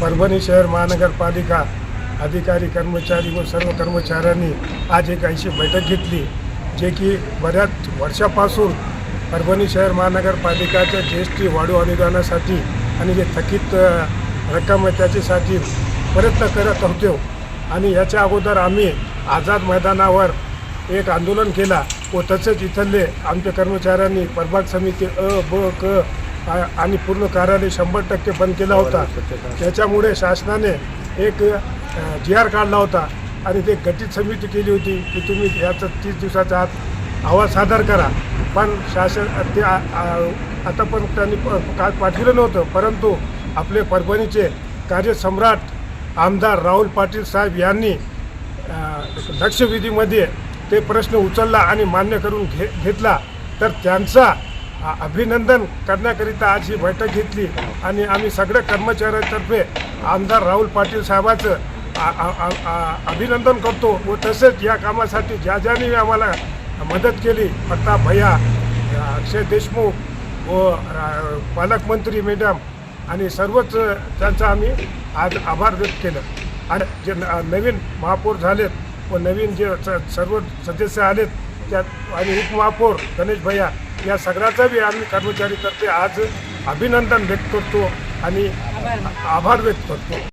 परभणी शहर महानगरपालिका अधिकारी कर्मचारी व सर्व कर्मचाऱ्यांनी आज एक अशी बैठक घेतली जे की बऱ्याच वर्षापासून परभणी शहर महानगरपालिकाच्या GST वाढीव अनुदानासाठी आणि जे थकीत रक्कम आहे त्याच्यासाठी प्रयत्न करत होतो। आणि याच्या अगोदर आम्ही आझाद मैदानावर एक आंदोलन केला व तसेच इथले आमच्या कर्मचाऱ्यांनी प्रभाग समिती अ ब क आणि पूर्ण कार्यालय 100% बंद केला होता। त्याच्यामुळे शासनाने एक GR काढला होता आणि ते गठीत समिती केली होती की तुम्ही याचा 30 दिवसाच्या आत अहवाल सादर करा। पण शासन ते आता पण त्यांनी काय पाठवलं नव्हतं, परंतु आपले परभणीचे कार्यसम्राट आमदार राहुल पाटील साहेब यांनी लक्षवेधीमध्ये ते प्रश्न उचलला आणि मान्य करून घेतला। तर त्यांचा अभिनंदन करण्याकरिता आज ही बैठक घेतली आणि आम्ही सगळ्या कर्मचाऱ्यांतर्फे आमदार राहुल पाटील साहेबाचं अभिनंदन करतो व तसेच या कामासाठी ज्यांनी आम्हाला मदत केली, प्रताप भैया, अक्षय देशमुख व पालकमंत्री मॅडम आणि सर्वच त्यांचा आम्ही आज आभार व्यक्त केलं। आणि जे नवीन महापौर झालेत व नवीन जे सर्व सदस्य आलेत त्यात आणि उपमहापौर गणेश भैया या सगळ्याचा बी आम्ही कर्मचारीतर्फे आज अभिनंदन व्यक्त करतो आणि आभार व्यक्त करतो।